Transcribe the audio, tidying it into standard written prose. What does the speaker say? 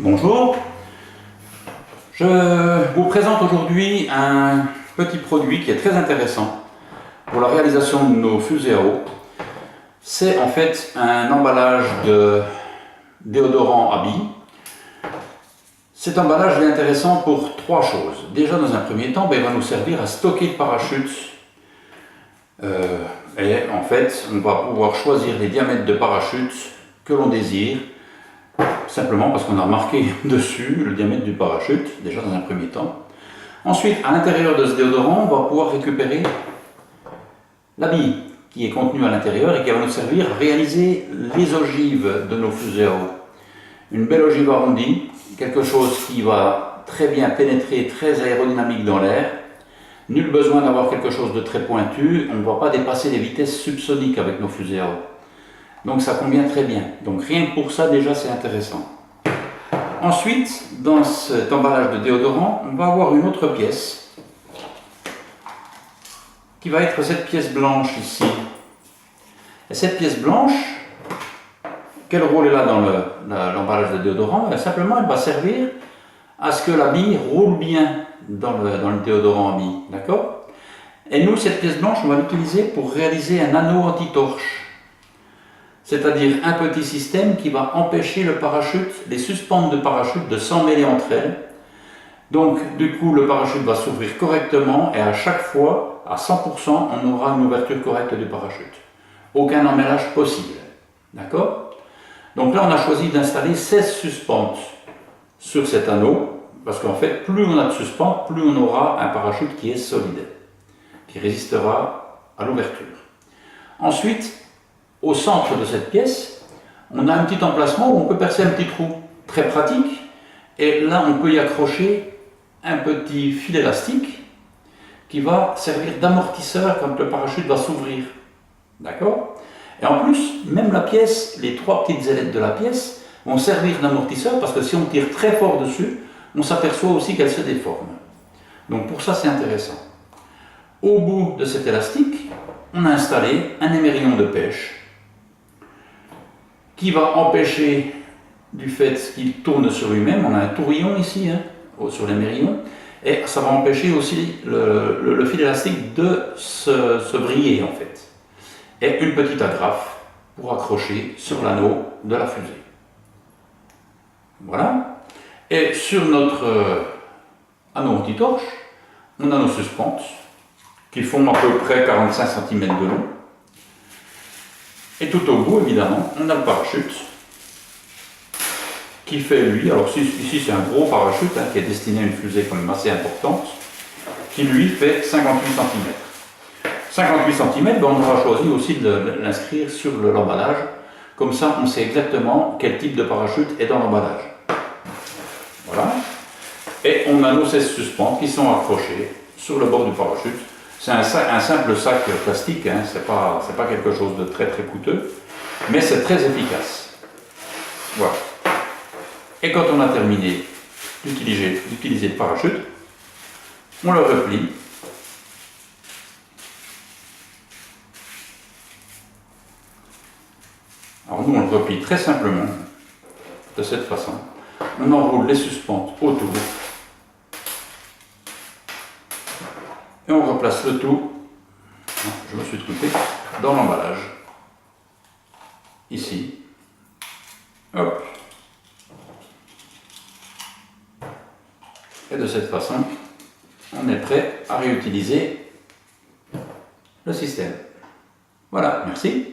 Bonjour, je vous présente aujourd'hui un petit produit qui est très intéressant pour la réalisation de nos fusées à eau. C'est en fait un emballage de déodorant à billes. Cet emballage est intéressant pour trois choses. Déjà, dans un premier temps, il va nous servir à stocker le parachute. Et en fait, on va pouvoir choisir les diamètres de parachute que l'on désire, simplement parce qu'on a marqué dessus le diamètre du parachute, déjà dans un premier temps. Ensuite, à l'intérieur de ce déodorant, on va pouvoir récupérer la bille qui est contenue à l'intérieur et qui va nous servir à réaliser les ogives de nos fusées à eau. Une belle ogive arrondie, quelque chose qui va très bien pénétrer, très aérodynamique dans l'air. Nul besoin d'avoir quelque chose de très pointu, on ne va pas dépasser les vitesses subsoniques avec nos fusées à eau. Donc ça convient très bien. Donc rien que pour ça déjà c'est intéressant. Ensuite, dans cet emballage de déodorant, on va avoir une autre pièce qui va être cette pièce blanche ici. Et cette pièce blanche, quel rôle elle a dans l'emballage de déodorant? Simplement elle va servir à ce que la bille roule bien dans le déodorant à billes. D'accord? Et nous, cette pièce blanche, on va l'utiliser pour réaliser un anneau anti-torche. C'est-à-dire un petit système qui va empêcher le parachute, les suspentes de parachute de s'emmêler entre elles. Donc du coup le parachute va s'ouvrir correctement et à chaque fois, à 100%, on aura une ouverture correcte du parachute. Aucun emmêlage possible. D'accord? Donc là on a choisi d'installer 16 suspentes sur cet anneau, parce qu'en fait plus on a de suspentes, plus on aura un parachute qui est solide, qui résistera à l'ouverture. Ensuite, au centre de cette pièce, on a un petit emplacement où on peut percer un petit trou, très pratique, et là on peut y accrocher un petit fil élastique qui va servir d'amortisseur quand le parachute va s'ouvrir. D'accord? Et en plus, même la pièce, les trois petites ailettes de la pièce vont servir d'amortisseur parce que si on tire très fort dessus, on s'aperçoit aussi qu'elle se déforme. Donc pour ça c'est intéressant. Au bout de cet élastique, on a installé un émerillon de pêche qui va empêcher, du fait qu'il tourne sur lui-même, on a un tourillon ici, sur l'émerillon, et ça va empêcher aussi le fil élastique de se vriller en fait. Et une petite agrafe pour accrocher sur l'anneau de la fusée. Voilà. Et sur notre anneau anti-torche, on a nos suspentes qui font à peu près 45 cm de long. Et tout au bout, évidemment, on a le parachute qui fait, lui, alors ici c'est un gros parachute qui est destiné à une fusée quand même assez importante, qui lui fait 58 cm. 58 cm, on aura choisi aussi de l'inscrire sur l'emballage, comme ça on sait exactement quel type de parachute est dans l'emballage. Voilà. Et on a nos 16 suspentes qui sont accrochées sur le bord du parachute. C'est un simple sac plastique, c'est pas quelque chose de très très coûteux, mais c'est très efficace. Voilà. Et quand on a terminé d'utiliser le parachute, on le replie. Alors nous on le replie très simplement, de cette façon. On enroule les suspentes autour. Et on replace le tout, je me suis trompé, dans l'emballage. Ici. Hop. Et de cette façon, on est prêt à réutiliser le système. Voilà, merci.